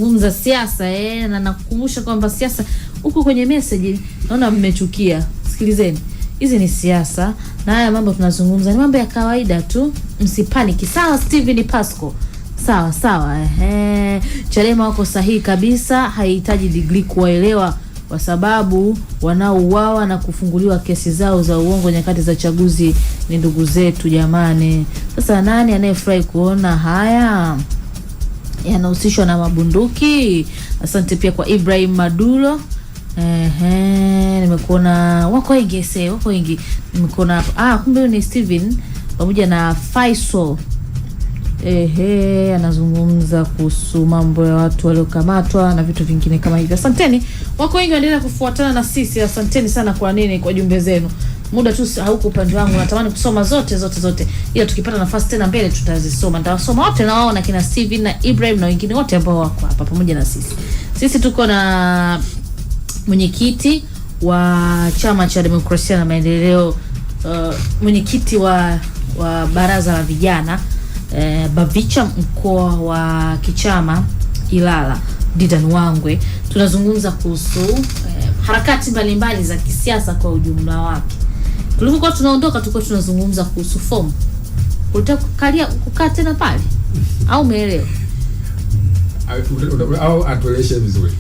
Ngumza siasa na nakukumbusha kwamba siasa huko kwenye message naona mmechukia. Sikilizeni. Hizi ni siasa na haya mambo tunazungumza ni mambo ya kawaida tu. Msipaniki. Sawa Steven Pasco. Sawa. Chadema wako sahihi kabisa, haihitaji degree kuwaelewa kwa sababu wanaouawa na kufunguliwa kesi zao za uongo nyakati za chaguzi ni ndugu zetu jamani. Sasa nani anayefurahi kuona haya yanahusishwa na mabunduki? Asante pia kwa Ibrahim Madulo. Nimekuona wako wengi. Nimekuona kumbe ni Steven pamoja na Faisal. Anazungumza kuhusu mambo ya watu waliokamatwa na vitu vingine kama hivyo. Asanteni. Wako wengi waendelea kufuatana na sisi. Asanteni sana kwa jumbe zenu. Muda tu hauko upande wangu. Natamani kusoma zote. Ila tukipata nafasi tena mbele tutazisoma. Nitawasoma wote na wao na kina Steven na Ibrahim na wengine wote ambao wako hapa pamoja na sisi. Sisi tuko na mwenyekiti wa Chama cha Demokrasia na Maendeleo, mwenyekiti wa Baraza la Vijana Bavicha mkoa wa kichama Ilala, Didan Wangwe. Tunazungumza kuhusu harakati mbalimbali za kisiasa kwa ujumla wake. Tulipokuwa tunaondoka tulikuwa tunazungumza kuhusu fomu. Unataka kukaa tena pale au umeelewa? Au atueleshe vizuri.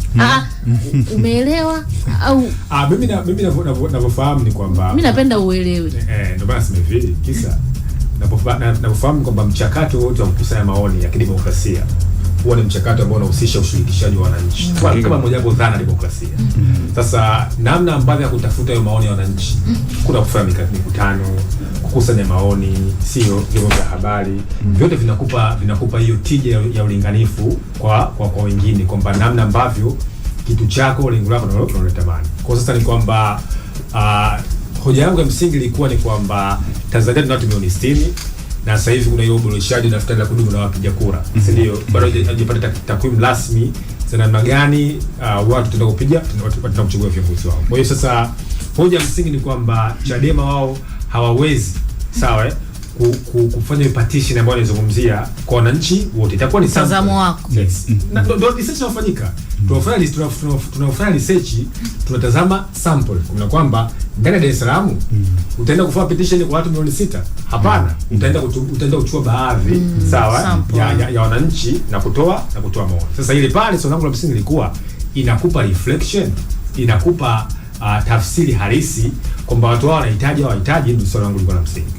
Umeelewa au mimi ninavyofahamu ni kwamba mimi napenda uelewe. Ndio maana sema hivi kisa nafahamu kwamba mchakato wote wa kukusanya maoni ya kidemokrasia huwa ni mchakato ambao unahusisha ushirikishaji wa wananchi kama moja wapo dhana ya demokrasia. Sasa namna ambavyo ya kutafuta hiyo maoni ya wananchi, kuna kufanya mikutano, kukusanya maoni, sio vyombo vya habari, vyote vinakupa hiyo tija ya ulinganifu kwa wengine, kwamba namna ambavyo kitu chako lengo lako unalotamani. Kwa sasa ni kwamba hoja yangu ya msingi ilikuwa ni kwamba Tanzania tuna watu milioni 60 na sasa hivi kuna hiyo uboreshaji daftari la kudumu la wapiga kura. Ndio bado hajapata takwimu rasmi za namna gani watu tutaenda kuchagua viongozi wao. Kwa hiyo sasa hoja msingi ni kwamba Chadema wao hawawezi kufanya petition ambayo inazungumzia kwa wananchi wote. Itakuwa ni mtazamo wako. Yes. Na ndio research inafanyika. Tunafanya research, tunatazama sample. Kuna kwamba ndani ya Dar es Salaam utaenda kufanya petition kwa watu milioni 6. Hapana, utaenda kuchukua baadhi ya wananchi na kutoa maoni. Sasa ile pale swali langu la msingi lilikuwa inakupa reflection, inakupa tafsiri halisi kwamba watu wao wanahitaji au hawahitaji. Ndio swali langu lilikuwa la msingi.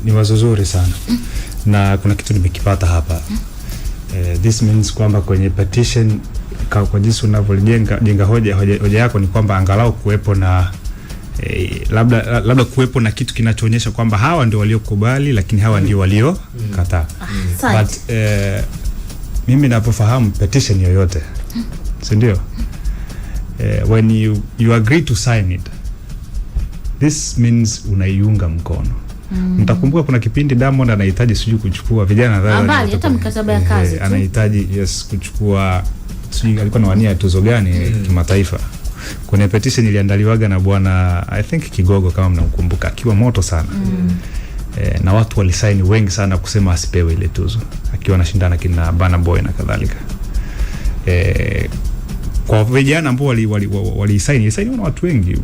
Ni wazo zuri sana. Na kuna kitu nimekipata hapa. This means kwamba kwenye petition kwa jinsi unavyojenga hoja yako ni kwamba angalau kuwepo na labda kuwepo na kitu kinachoonyesha kwamba hawa ndio waliokubali lakini hawa ndio walio kataa. But mimi ninapofahamu petition yoyote, si ndio? When you agree to sign it, this means unaiunga mkono. Mtakumbuka kuna kipindi Diamond anahitaji sijui kuchukua vijana nadhani hata mkataba ya kazi anahitaji kuchukua sijui alikuwa anawania tuzo gani kimataifa. Kuna petition iliandaliwaga na bwana I think Kigogo kama mnakumbuka, akiwa moto sana. Na watu walisaini wengi sana kusema asipewe ile tuzo akiwa anashindana kina Burna Boy na kadhalika. Kwa vijana ambao walisaini na watu wengi,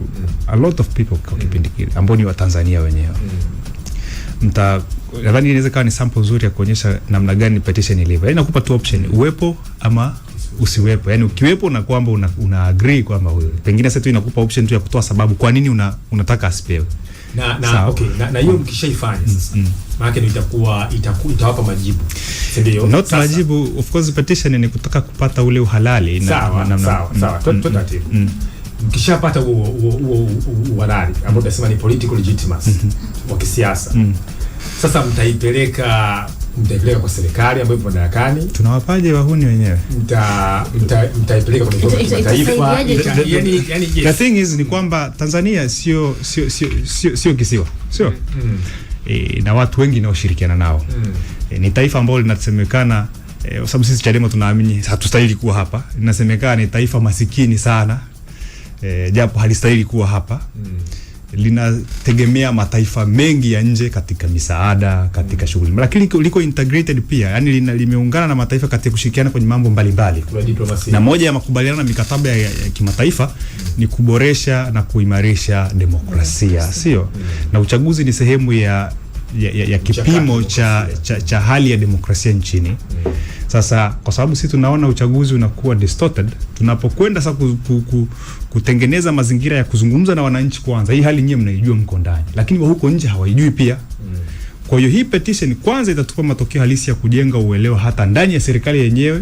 a lot of people kwa kipindi kile ambao ni wa Tanzania wenyewe. Nadhani inaweza kuwa ni sample nzuri ya kuonyesha namna gani petition ilivyo. Yaani nakupa tu option, uwepo ama usiwepo. Yaani ukiwepo na kwamba una agree kwamba wewe. Pengine sasa tu inakupa option tu ya kutoa sababu kwa nini unataka asipewe. Na hiyo mkishaifanya sasa. Maana yake itawapa majibu. Ndio. Not majibu, of course petition ni kutaka kupata ule uhalali sawa. Tutatibu. Mkishapata huo uhalali ambao tunasema ni political legitimacy wa kisiasa. Sasa mtaipeleka kwa serikali ambayo ipo madarakani. Tunawapaje wahuni wenyewe? Mtaipeleka kwa taifa. The thing is ni kwamba Tanzania sio kisiwa. Sio? Na watu wengi wanaoshirikiana nao. Ni taifa ambalo linasemekana kwa sababu sisi Chadema tunaamini hatustahili kuwa hapa. Inasemekana ni taifa masikini sana. Japo halistahili kuwa hapa. linategemea mataifa mengi ya nje katika misaada, katika shughuli. Lakini liko integrated pia, yani limeungana na mataifa katika kushirikiana kwenye mambo mbalimbali. Na moja ya makubaliano na mikataba ya kimataifa ni kuboresha na kuimarisha demokrasia, sio? Na uchaguzi ni sehemu ya kipimo cha hali ya demokrasia nchini. Sasa kwa sababu sisi tunaona uchaguzi unakuwa distorted, tunapokwenda sasa kutengeneza mazingira ya kuzungumza na wananchi kwanza. Hii hali nyinyi mnaijua, mko ndani, lakini wa huko nje hawaijui pia. Kwa hiyo hii petition kwanza itatupa matokeo halisi ya kujenga uelewa hata ndani ya serikali yenyewe,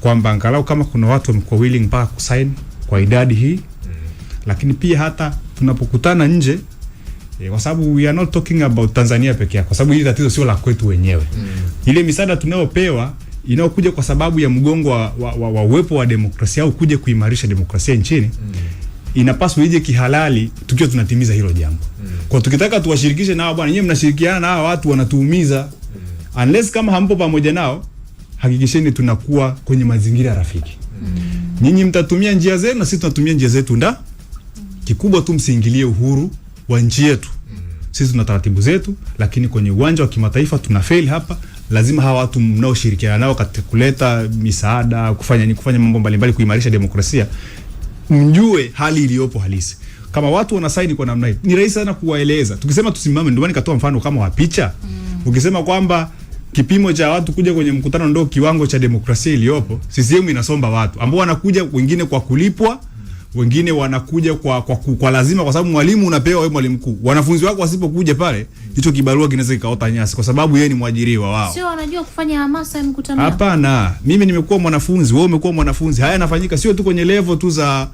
kwamba angalau kama kuna watu wamekuwa willing mpaka kusign kwa idadi hii. Lakini pia hata tunapokutana nje, kwa sababu we are not talking about Tanzania peke yake, kwa sababu hili tatizo sio la kwetu wenyewe. Ile misaada tunayopewa inayokuja kwa sababu ya mgongo wa uwepo wa demokrasia au kuja kuimarisha demokrasia nchini, inapaswa ije kihalali tukiwa tunatimiza hilo jambo. Kwa tukitaka tuwashirikishe nao, bwana nyinyi mnashirikiana na hao watu wanatuumiza, unless kama hampo pamoja nao, hakikisheni tunakuwa kwenye mazingira rafiki. Nyinyi mtatumia njia zenu na sisi tunatumia njia zetu, kikubwa tu msiingilie uhuru wa nchi yetu. Sisi tuna taratibu zetu, lakini kwenye uwanja wa kimataifa tuna fail hapa. Lazima hawa watu mnaoshirikiana nao katika kuleta misaada, kufanya mambo mbalimbali kuimarisha demokrasia, mjue hali iliyopo halisi. Kama watu wanasaini kwa namna hii, ni rahisi sana kuwaeleza. Tukisema tusimame, ndio maana nikatoa mfano kama wa picha. Ukisema kwamba kipimo cha watu kuja kwenye mkutano ndio kiwango cha demokrasia iliyopo, CCM inasomba watu ambao wanakuja, wengine kwa kulipwa, wengine wanakuja kwa lazima, kwa sababu mwalimu unapewa wewe, mwalimu mkuu. Wanafunzi wako wasipokuja pale, hicho kibarua kinaweza kikaota nyasi, kwa sababu yeye ni mwajiriwa wao. Sio wanajua kufanya hamasa ya mkutano. Hapana, mimi nimekuwa mwanafunzi, wewe umekuwa mwanafunzi. Haya yanafanyika sio tu kwenye level tu za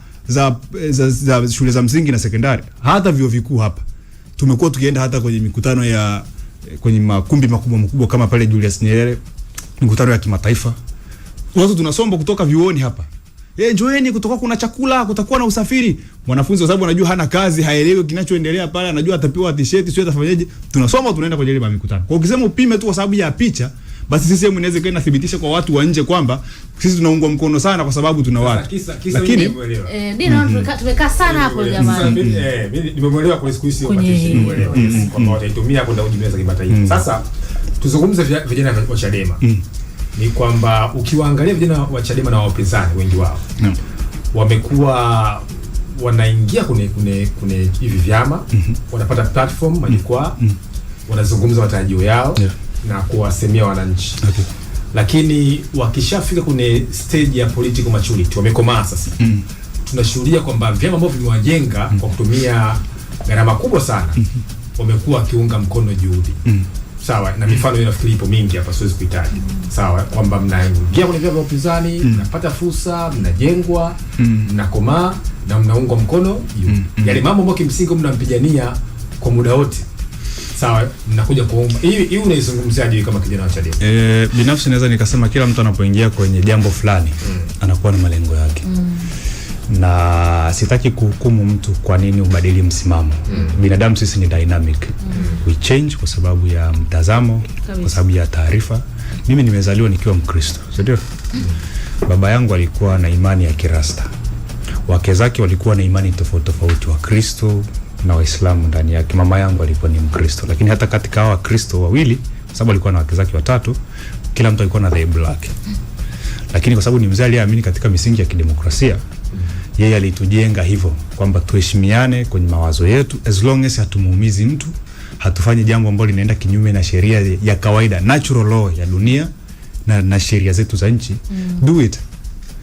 shule za msingi na sekondari, hata vyuo vikuu hapa. Tumekuwa tukienda hata kwenye mikutano ya kwenye makumbi makubwa kama pale Julius Nyerere, mikutano ya kimataifa. Watu tunasomba kutoka vyuoni hapa. Njoeni, kutoka kuna chakula, kutakuwa na usafiri. Mwanafunzi kwa sababu anajua hana kazi, haelewi kinachoendelea pale, anajua atapewa t-shirt, sio atafanyaje. Tunasoma, tunaenda kwenye ile mikutano. Kwa ukisema upime tu kwa sababu ya picha, basi sisi inaweza kaenda thibitisha kwa watu wa nje kwamba sisi tunaungwa mkono sana kwa sababu tuna watu. Lakini tumekaa sana hapo jamani. Mimi nimemuelewa kwa siku hizi hiyo petition, nimeelewa kwamba wataitumia kwenda kujimeza kimataifa. Sasa tuzungumze vijana wa Chadema. Ni kwamba ukiwaangalia vijana wa Chadema na wapinzani wengi wao wamekuwa wanaingia kwenye hivi vyama, wanapata platform, majukwaa, wanazungumza matarajio yao na kuwasemea wananchi. Lakini wakishafika kwenye stage ya political maturity, wamekomaa sasa. Tunashuhudia kwamba vyama ambavyo vimewajenga kwa kutumia gharama kubwa sana, wamekuwa wakiunga mkono juhudi. Sawa, na mifano hiyo nafikiri ipo mingi hapa, siwezi kuitaja. Sawa, kwamba mnaingia kwenye vyama vya upinzani, mnapata fursa, mnajengwa, mnakomaa na mnaungwa mkono juhudi. Yale mambo ambayo kimsingi mnampigania kwa muda wote. Sawa, mnakuja kuomba. Hii unaizungumziaje kama kijana wa Chadema? Binafsi naweza nikasema kila mtu anapoingia kwenye jambo fulani anakuwa na malengo yake. Na sitaki kuhukumu mtu kwa nini ubadili msimamo. Binadamu sisi ni dynamic. We change kwa sababu ya mtazamo, kwa sababu ya taarifa. Mimi nimezaliwa nikiwa Mkristo, sio? Baba yangu alikuwa na imani ya Kirasta. Wake zake walikuwa na imani tofauti, wa Kristo na Waislamu ndani yake. Mama yangu alikuwa ni Mkristo, lakini hata katika hao Wakristo wawili, kwa sababu alikuwa na wake zake watatu, kila mtu alikuwa na dhehebu lake. Lakini kwa sababu ni mzee aliyeamini katika misingi ya kidemokrasia, yeye alitujenga hivyo kwamba tuheshimiane kwenye mawazo yetu, as long as hatumuumizi mtu, hatufanyi jambo ambalo linaenda kinyume na sheria ya kawaida, natural law ya dunia na sheria zetu za nchi. Do it.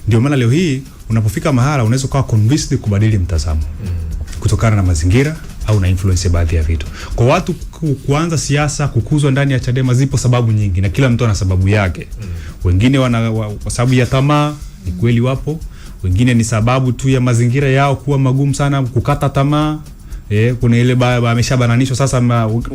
Ndio maana leo hii unapofika mahala unaweza kuwa convinced kubadili mtazamo kutokana na mazingira au na influence baadhi ya vitu. Kwa watu kuanza siasa, kukuzwa ndani ya Chadema, zipo sababu nyingi na kila mtu ana sababu yake. Wengine kwa sababu ya tamaa, ni kweli wapo. Wengine ni sababu tu ya mazingira yao kuwa magumu sana, kukata tamaa. Kuna ile ameshabananishwa sasa,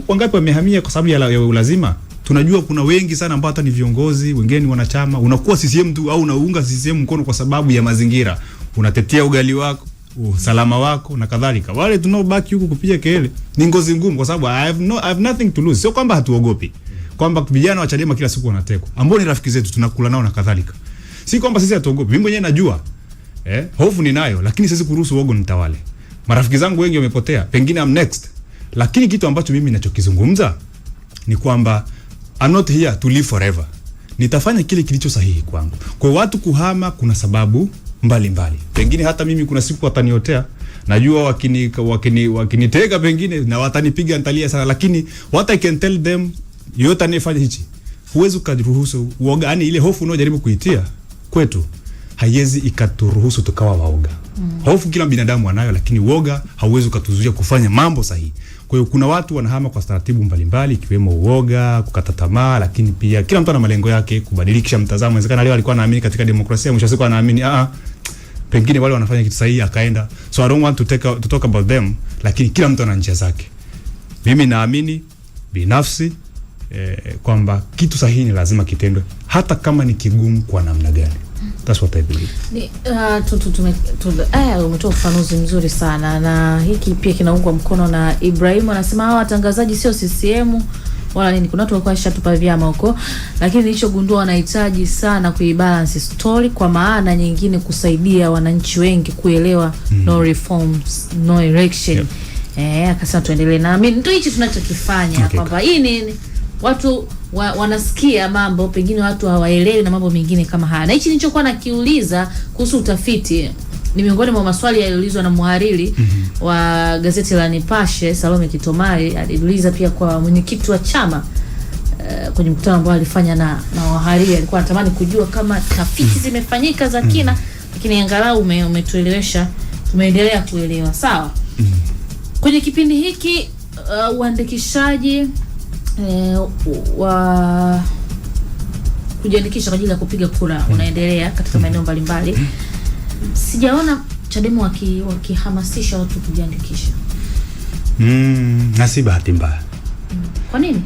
wangapi wamehamia kwa sababu ya ulazima. Tunajua kuna wengi sana ambao hata ni viongozi, wengine ni wanachama. Unakuwa CCM tu au unaunga CCM mkono kwa sababu ya mazingira. Unatetea ugali wako, usalama wako na kadhalika. Wale tunaobaki huku kupiga kelele ni ngozi ngumu, kwa sababu I have nothing to lose. Sio kwamba hatuogopi, kwamba vijana wa Chadema kila siku wanatekwa, ambao ni rafiki zetu, tunakula nao na kadhalika. Si kwamba sisi hatuogopi. Mimi mwenyewe najua hofu ninayo, lakini sisi kuruhusu uoga nitawale. marafiki zangu wengi wamepotea, pengine I'm next. Lakini kitu ambacho mimi ninachokizungumza ni kwamba I'm not here to live forever. Nitafanya kile kilicho sahihi kwangu. Kwa watu kuhama kuna sababu mbalimbali. Pengine hata mimi kuna siku wataniotea. Najua wakinitega pengine na watanipiga nitalia sana, lakini what I can tell them, yote anayefanya hichi huwezi ukaruhusu uoga, yani ile hofu unayojaribu kuitia kwetu haiwezi ikaturuhusu tukawa waoga. Hofu kila binadamu anayo, lakini uoga hauwezi ukatuzuia kufanya mambo sahihi. Kwa hiyo kuna watu wanahama kwa taratibu mbalimbali, ikiwemo uoga, kukata tamaa, lakini pia kila mtu ana malengo yake, kubadilisha mtazamo. Inawezekana leo alikuwa anaamini katika demokrasia, mwisho wa siku anaamini pengine wale wanafanya kitu sahihi akaenda. So I don't want to talk about them, lakini kila mtu ana njia zake. Mimi naamini binafsi kwamba kitu sahihi ni lazima kitendwe, hata kama ni kigumu kwa namna gani. That's what I believe. Umetoa ufafanuzi mzuri sana, na hiki pia kinaungwa mkono na Ibrahim. Anasema hawa watangazaji sio CCM wala nini. Kuna watu walikuwa shatupa vyama huko, lakini nilichogundua wanahitaji sana kuibalance story, kwa maana nyingine kusaidia wananchi wengi kuelewa no reforms, no election. Akasema tuendelee, na mimi ndio hichi tunachokifanya, kwamba hii ni watu wanasikia mambo, pengine watu hawaelewi na mambo mengine kama haya. Na hichi nilichokuwa nakiuliza kuhusu utafiti ni miongoni mwa maswali yaliyoulizwa na mhariri wa gazeti la Nipashe, Salome Kitomari. Aliuliza pia kwa mwenyekiti wa chama kwenye mkutano ambao alifanya na wahariri. Alikuwa anatamani kujua kama tafiti zimefanyika za kina, lakini angalau umetuelewesha, tumeendelea kuelewa. Sawa. Kwenye kipindi hiki uandikishaji wa kujiandikisha kwa ajili ya kupiga kura unaendelea katika maeneo mbalimbali. Sijaona Chadema wakihamasisha watu kujiandikisha. Na si bahati mbaya. Kwa nini?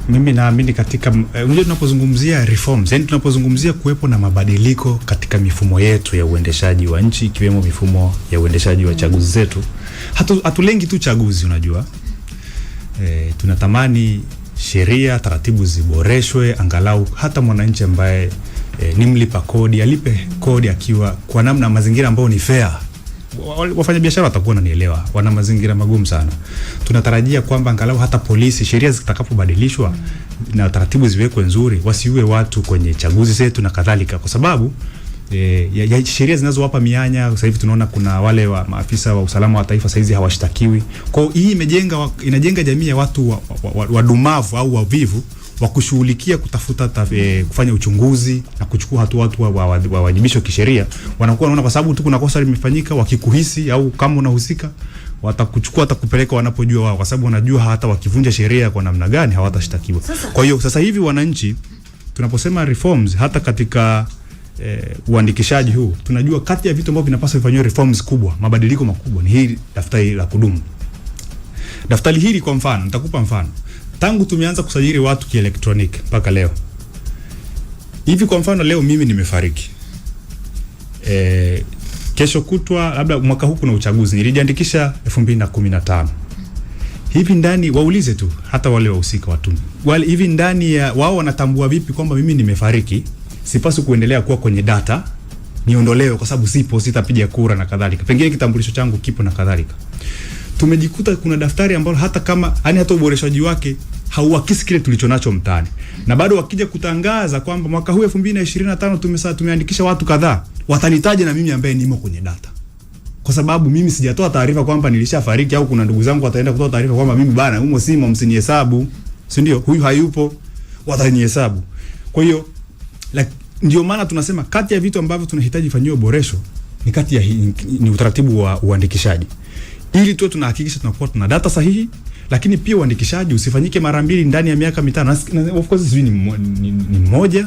Mimi naamini katika unajua tunapozungumzia reforms, yani tunapozungumzia kuwepo na mabadiliko katika mifumo yetu ya uendeshaji wa nchi, ikiwemo mifumo ya uendeshaji wa chaguzi zetu. Hatulengi tu chaguzi, unajua. Tunatamani sheria, taratibu ziboreshwe, angalau hata mwananchi ambaye ni mlipa kodi alipe kodi akiwa kwa namna mazingira ambayo ni fair. Wafanya biashara watakuwa wananielewa, wana mazingira magumu sana. Tunatarajia kwamba angalau hata polisi, sheria zitakapobadilishwa na taratibu ziwekwe nzuri, wasiue watu kwenye chaguzi zetu na kadhalika, kwa sababu ya sheria zinazowapa mianya. Sasa hivi tunaona kuna wale wa maafisa wa usalama wa taifa saizi hawashtakiwi. Kwa hiyo hii inajenga jamii ya watu wadumavu au wavivu wa kushughulikia kutafuta kufanya uchunguzi na kuchukua hatua watu wawajibishwe kisheria. Wanakuwa wanaona kwa sababu tu kuna kosa limefanyika, wakikuhisi au kama unahusika watakuchukua, watakupeleka wanapojua wao, kwa sababu wanajua hata wakivunja sheria kwa namna gani hawatashtakiwa. Kwa hiyo sasa hivi wananchi, tunaposema reforms hata katika uandikishaji huu, tunajua kati ya vitu ambavyo vinapaswa kufanywa reforms kubwa, mabadiliko makubwa, ni hili daftari la kudumu. Daftari hili kwa mfano, nitakupa mfano. Tangu tumeanza kusajili watu kielektroniki mpaka leo. Hivi kwa mfano leo mimi nimefariki. Kesho kutwa labda mwaka huu kuna uchaguzi, nilijiandikisha 2015. Hivi ndani waulize tu hata wale wahusika watu. Wale hivi ndani ya wao wanatambua vipi kwamba mimi nimefariki? Sipaswi kuendelea kuwa kwenye data, niondolewe kwa sababu sitapiga kura na kadhalika. Pengine kitambulisho changu kipo na kadhalika. Tumejikuta kuna daftari ambalo hata kama hata uboreshaji wake hauakisi kile tulichonacho mtaani. Na bado wakija kutangaza kwamba mwaka huu 2025 tumeandikisha watu kadhaa, watanitaja na mimi ambaye nimo kwenye data. Kwa sababu mimi sijatoa taarifa kwamba nilishafariki, au kuna ndugu zangu wataenda kutoa taarifa kwamba mimi bana humo simo, msinihesabu. Si ndio? Huyu hayupo, watanihesabu. Kwa hiyo ndio maana tunasema kati ya vitu ambavyo tunahitaji fanyiwe boresho ni kati ya ni utaratibu wa uandikishaji. Ili tu tunahakikisha tunakuwa tuna data sahihi, lakini pia uandikishaji usifanyike mara mbili ndani ya miaka mitano. Of course ni moja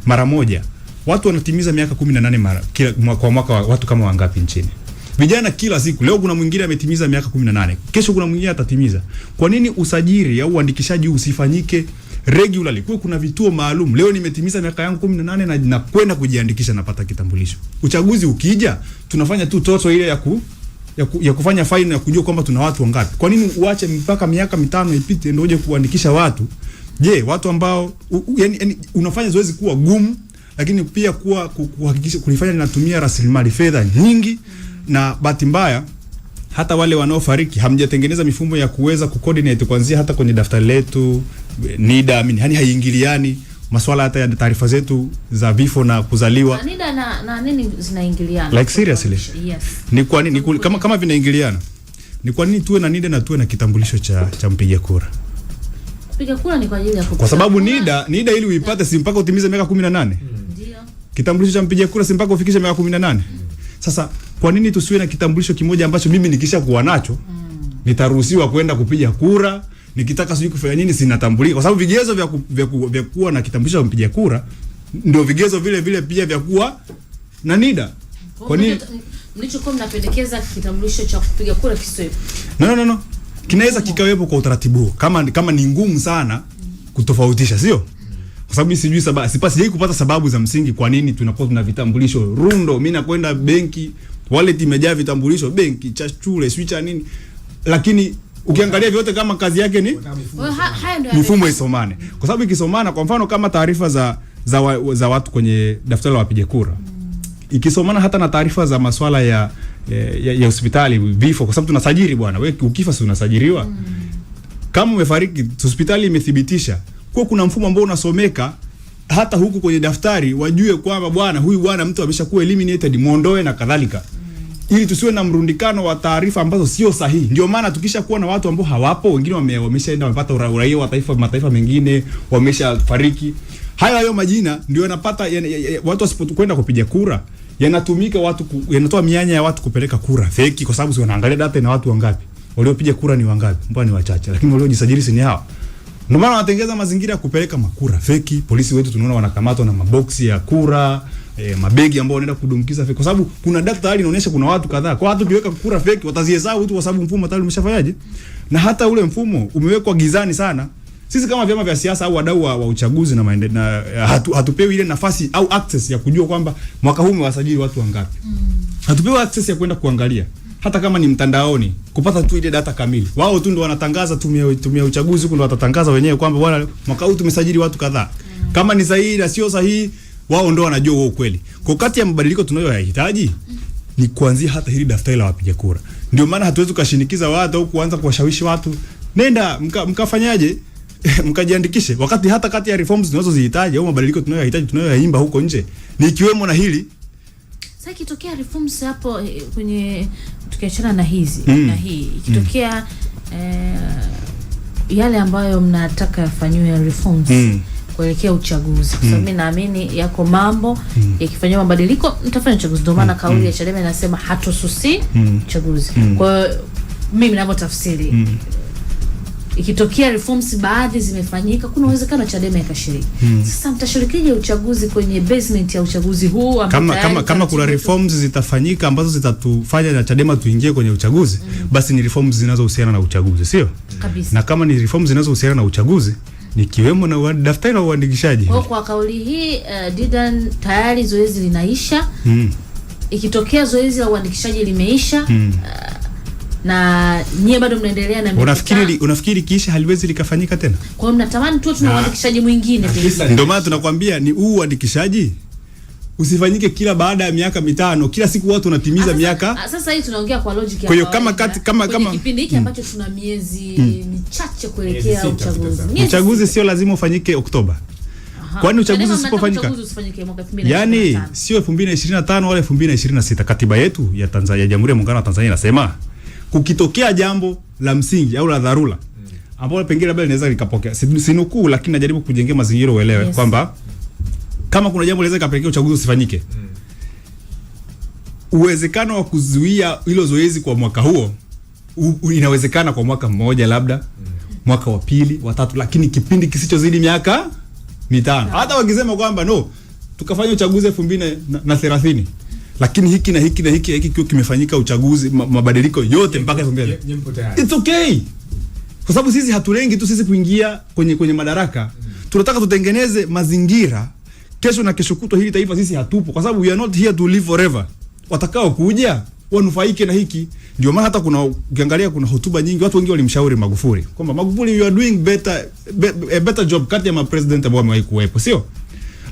mara moja. Watu wanatimiza miaka 18 kwa mwaka, watu kama wangapi nchini? Vijana kila siku. Leo kuna mwingine ametimiza miaka 18. Kesho kuna mwingine atatimiza. Kwa nini usajili au uandikishaji usifanyike regularly? Kuna vituo maalum. Leo nimetimiza miaka yangu 18 na kwenda kujiandikisha, napata kitambulisho. Uchaguzi ukija, tunafanya tu toto ile ya kufanya faini na kujua kwamba tuna watu wangapi. Kwa nini uache mpaka miaka 5 ipite ndio uje kuandikisha watu? Je, watu ambao yani unafanya zoezi kuwa gumu, lakini pia kuhakikisha kulifanya linatumia rasilimali fedha nyingi, na bahati mbaya hata wale wanaofariki hamjatengeneza mifumo ya kuweza kucoordinate kuanzia hata kwenye daftari letu NIDA, yani haiingiliani masuala hata ya taarifa zetu za vifo na kuzaliwa. Na NIDA na nini zinaingiliana? Like seriously? Yes. Ni kwa nini kama vinaingiliana? Ni kwa nini tuwe na NIDA na tuwe na kitambulisho cha mpiga kura? Kupiga kura ni kwa ajili ya kwa sababu NIDA ili uipate si mpaka utimize miaka 18. Ndio. Kitambulisho cha mpiga kura si mpaka ufikishe miaka 18. Sasa kwa nini tusiwe na kitambulisho kimoja ambacho mimi nikisha kuwa nacho nitaruhusiwa kwenda kupiga kura, nikitaka sijui kufanya nini sinatambulika, kwa sababu vigezo vya kuwa na kitambulisho cha mpiga kura ndio vigezo vile pia vya kuwa na NIDA. Kwa nini mlichokuwa mnapendekeza kitambulisho cha kupiga kura kisiwe? No. Kinaweza kikawepo kwa utaratibu kama ni ngumu sana kutofautisha, sio? Kwa sababu sijui sababu, sipasi kupata sababu za msingi kwa nini tunakuwa tuna vitambulisho rundo. Mimi nakwenda benki, wallet imejaa vitambulisho, benki cha shule, switch nini. Lakini ukiangalia vyote kama kazi yake ni mifumo isomane. Kwa sababu ikisomana, kwa mfano kama taarifa za watu kwenye daftari la wapiga kura, ikisomana hata na taarifa za masuala ya hospitali, vifo, kwa sababu tunasajili bwana, wewe ukifa si unasajiliwa. Kama umefariki, hospitali imethibitisha kwa kuna mfumo ambao unasomeka hata huku kwenye daftari, wajue kwamba bwana huyu bwana mtu ameshakuwa eliminated, muondoe na kadhalika, ili tusiwe na mrundikano wa taarifa ambazo sio sahihi. Ndio maana tukishakuwa na watu ambao hawapo, wengine wameshaenda wamepata uraia wa mataifa mengine, wameshafariki, hayo majina ndio yanapata watu wasipokwenda kupiga kura, yanatumika yanatoa mianya ya watu kupeleka kura feki, kwa sababu si wanaangalia data na watu wangapi waliopiga kura ni wangapi, mbona ni wachache, lakini waliojisajili si ni hao. Ndio maana wanatengeza mazingira ya kupeleka makura feki. Polisi wetu tunaona wanakamatwa na maboksi ya kura, mabegi ambao wanaenda kudumkiza feki, kwa sababu kuna data inaonyesha kuna watu kadhaa. Kwa watu kiweka kura feki watazihesabu tu, kwa sababu mfumo tayari umeshafanyaje, na hata ule mfumo umewekwa gizani sana. Sisi kama vyama vya siasa au wadau wa uchaguzi na hatupewi ile nafasi au access ya kujua kwamba mwaka huu umewasajili watu wangapi. Hatupewi access ya kwenda kuangalia hata kama ni mtandaoni kupata tu ile data kamili. Wao tu ndio wanatangaza, tume ya uchaguzi huko ndio watatangaza wenyewe kwamba bwana mwaka huu tumesajili watu kadhaa. Kama ni sahihi na sio sahihi, wao ndio wanajua wao kweli. Kwa kati ya mabadiliko tunayoyahitaji ni kuanzia hata hili daftari la wapiga kura. Ndio maana hatuwezi kushinikiza watu au kuanza kuwashawishi watu nenda mkafanyaje mkajiandikishe, wakati hata kati ya reforms tunazozihitaji au mabadiliko tunayoyahitaji tunayoyaimba huko nje ni ikiwemo na hili. Sasa ikitokea reforms hapo kwenye tukiachana na hizi na hii ikitokea yale ambayo mnataka yafanywe reforms kuelekea uchaguzi, kwa sababu mimi naamini yako mambo yakifanywa mabadiliko mtafanya uchaguzi. Ndio maana kauli ya Chadema inasema hatosusi uchaguzi. Kwa hiyo mimi ninavyotafsiri ikitokea reforms baadhi zimefanyika, kuna uwezekano Chadema ikashiriki. Sasa mtashirikije uchaguzi kwenye basement ya uchaguzi huu kama kuna reforms zitafanyika ambazo zitatufanya na Chadema tuingie kwenye uchaguzi, basi ni reforms zinazohusiana na uchaguzi, sio? Kabisa. Na kama ni reforms zinazohusiana na uchaguzi nikiwemo na daftari la uandikishaji. Kwa kauli hii Didan tayari zoezi linaisha. Ikitokea zoezi la uandikishaji limeisha, na nyie bado mnaendelea na unafikiri kisha haliwezi likafanyika tena? Kwa hiyo mnatamani tu tuna uandikishaji mwingine pia. Ndio maana tunakwambia ni uandikishaji usifanyike kila baada ya miaka 5, kila siku watu wanatimiza miaka. Sasa hii tunaongea kwa logic ya. Kwa hiyo kama kipindi hiki ambacho tuna miezi michache kuelekea uchaguzi. Uchaguzi sio lazima ufanyike Oktoba. Kwani uchaguzi usipofanyika yani sio 2025 wala 2026. Katiba yetu ya Tanzania, ya Jamhuri ya Muungano wa Tanzania inasema kukitokea jambo la msingi au la dharura ambalo pengine labda linaweza likapokea, sinukuu, lakini najaribu kujengea mazingira uelewe kwamba kama kuna jambo linaweza likapelekea uchaguzi usifanyike, uwezekano wa kuzuia hilo zoezi kwa mwaka huo inawezekana kwa mwaka mmoja, labda mwaka wa pili, wa tatu, lakini kipindi kisichozidi miaka 5. Hata wakisema kwamba no tukafanya uchaguzi 2030 lakini hiki na hiki na hiki kio kimefanyika uchaguzi mabadiliko yote mpaka 2000. It's okay. Kwa sababu sisi hatulengi tu sisi kuingia kwenye madaraka. Tunataka tutengeneze mazingira kesho na kesho kutwa hili taifa sisi hatupo, kwa sababu we are not here to live forever. Watakao kuja wanufaike na hiki. Ndio maana hata ukiangalia kuna hotuba nyingi watu wengi walimshauri Magufuli kwamba Magufuli, you are doing a better job kati ya president ambao wamewahi kuwepo, sio?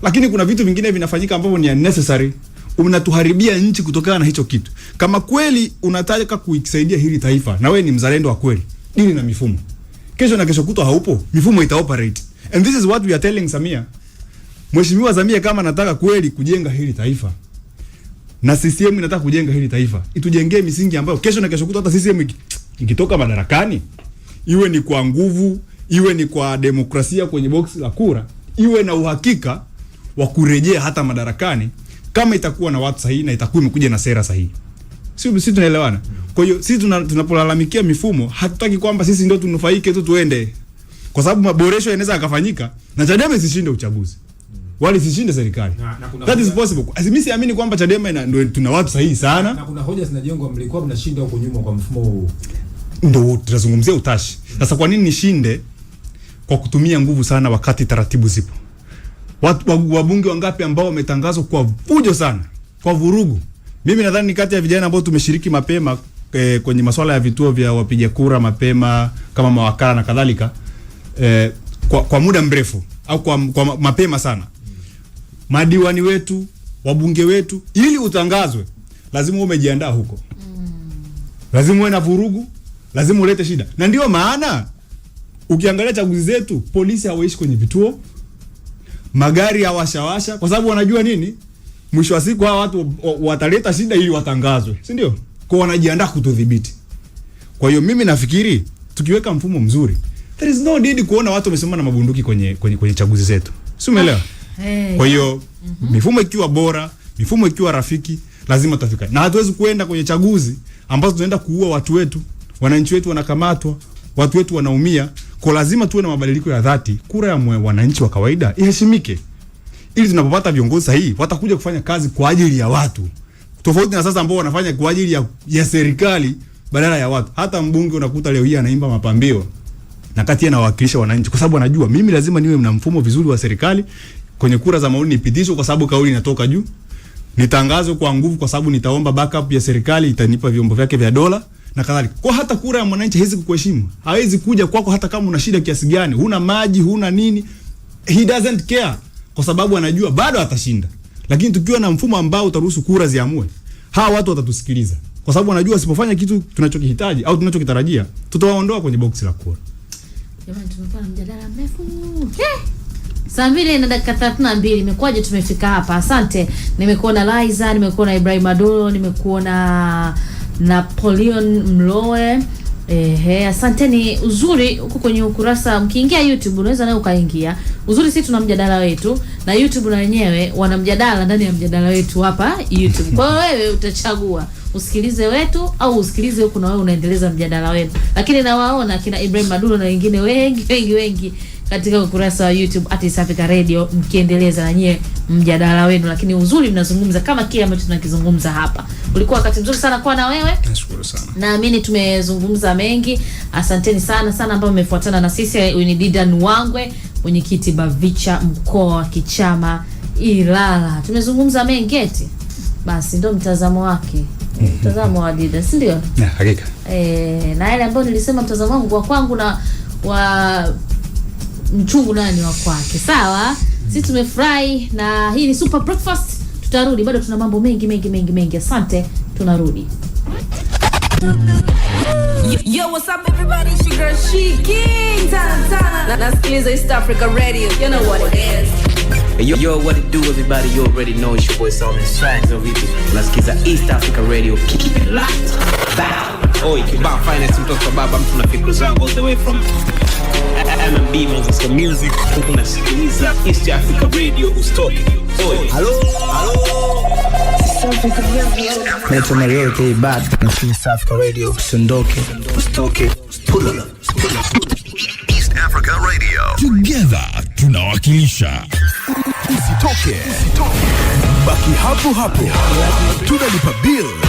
lakini kuna vitu vingine vinafanyika ambavyo ni unnecessary, unatuharibia nchi kutokana na hicho kitu. Kama kweli unataka kuisaidia hili taifa na wewe ni mzalendo wa kweli, dili na mifumo. Kesho na kesho kutwa haupo, mifumo itaoperate. And this is what we are telling Samia. Mheshimiwa Samia, kama nataka kweli kujenga hili taifa na CCM inataka kujenga hili taifa, itujengee misingi ambayo kesho na kesho kutwa hata CCM ikitoka madarakani, iwe ni kwa nguvu, iwe ni kwa demokrasia kwenye box la kura, iwe na uhakika wa kurejea hata madarakani kama itakuwa na watu sahihi na itakuwa imekuja na sera sahihi. Sisi tunaelewana. Kwa hiyo sisi tunapolalamikia mifumo, hatutaki kwamba sisi ndio tunufaike tu tuende. Kwa sababu maboresho yanaweza yakafanyika na Chadema isishinde uchaguzi. Wale isishinde serikali. That is possible. Mimi siamini kwamba Chadema ndio tuna watu sahihi sana. Na kuna hoja zinajengwa mlikuwa mnashinda huko nyuma kwa mfumo huu. Ndio tunazungumzia utashi. Sasa kwa nini nishinde kwa kutumia nguvu sana wakati taratibu zipo? Wabunge wangapi ambao wametangazwa kwa fujo sana, kwa vurugu? Mimi nadhani ni kati ya vijana ambao tumeshiriki mapema kwenye masuala ya vituo vya wapiga kura mapema kama mawakala na kadhalika, kwa muda mrefu au kwa mapema sana. Madiwani wetu, wabunge wetu, ili utangazwe lazima uwe umejiandaa huko. Lazima uwe na vurugu, lazima ulete shida. Na ndio maana ukiangalia chaguzi zetu, polisi hawaishi kwenye vituo, magari hawashawasha, kwa sababu wanajua nini? Mwisho wa siku hawa watu wataleta shida ili watangazwe, si ndio? Kwa wanajiandaa kutudhibiti. Kwa hiyo mimi nafikiri tukiweka mfumo mzuri, there is no need kuona watu wamesimama na mabunduki kwenye chaguzi zetu. Si umeelewa? Kwa hiyo mifumo ikiwa bora, mifumo ikiwa rafiki, lazima tutafika. Na hatuwezi kuenda kwenye chaguzi ambazo tunaenda kuua watu wetu, wananchi wetu wanakamatwa, watu wetu wanaumia. Kwa lazima tuwe na mabadiliko ya dhati. Kura ya wananchi wa kawaida iheshimike, ili tunapopata viongozi sahihi watakuja kufanya kazi kwa ajili ya watu, tofauti na sasa ambao wanafanya kwa ajili ya serikali badala ya watu. Hata mbunge unakuta leo hii anaimba mapambio na kati anawakilisha wananchi, kwa sababu anajua mimi lazima niwe na mfumo vizuri wa serikali, kwenye kura za maoni nipitishwe kwa sababu kauli inatoka juu, nitangazwe kwa nguvu kwa sababu nitaomba backup ya serikali, itanipa vyombo vyake vya dola na kadhalika. Kwa hata kura ya mwananchi hawezi kukuheshimu, hawezi kuja kwako hata kama una shida kiasi gani, huna maji, huna nini, he doesn't care, kwa sababu anajua bado atashinda. Lakini tukiwa na mfumo ambao utaruhusu kura ziamue, hawa watu watatusikiliza, kwa sababu wanajua usipofanya kitu tunachokihitaji au tunachokitarajia, tutawaondoa kwenye box la kura. Jamani, tumekuwa na mjadala mrefu. Saa 2:32 imekwaje tumefika hapa? Asante. Nimekuona Liza, nimekuona Ibrahim Adolo, nimekuona Napoleon Mloe. Asanteni. Uzuri huko kwenye ukurasa, mkiingia YouTube unaweza nayo ukaingia. Uzuri sisi tuna mjadala wetu na YouTube na wenyewe wana mjadala ndani ya mjadala wetu hapa YouTube. Kwa hiyo wewe utachagua usikilize wetu au usikilize huko na wewe unaendeleza mjadala wetu. Lakini nawaona kina Ibrahim Madulo na wengine wengi katika ukurasa wa YouTube East Africa Radio mkiendeleza na nyie mjadala wenu, lakini uzuri mnazungumza kama kile ambacho tunakizungumza hapa. Ulikuwa wakati mzuri sana kwa na wewe. Nashukuru sana. Naamini tumezungumza mengi. Asanteni sana ambao mmefuatana na sisi. Ni Didan Wangwe, mwenyekiti Bavicha mkoa wa Kichama Ilala. Tumezungumza mengi eti. Basi ndio mtazamo wake. Mtazamo wa Didan, si ndio? Hakika. Na yale ambayo nilisema mtazamo wangu wa kwangu na wa mchungu nani wa kwake. Sawa? Sisi tumefurahi na hii ni Super Breakfast. Tutarudi, bado tuna mambo mengi. Asante, tunarudi. Yo, what's up everybody? It's your girl She-King Tana. Nasikiliza East Africa Radio. You know what it is. Yo, what it do everybody? You already know it's your boy Solomon Strags over here. Nasikiliza East Africa Radio. Keep it locked. Bow. Oi, kibao finance mtoto baba, mtu na fikra zangu all the way from M&B music. Unasikiliza East Africa Radio. Ustoke. Oi. Hello. Naitwa Mario K. Bad na East Africa Radio. Usiondoke. Pull up. East Africa Radio. Together tunawakilisha. Usitoke. Baki hapo. Tunalipa bill.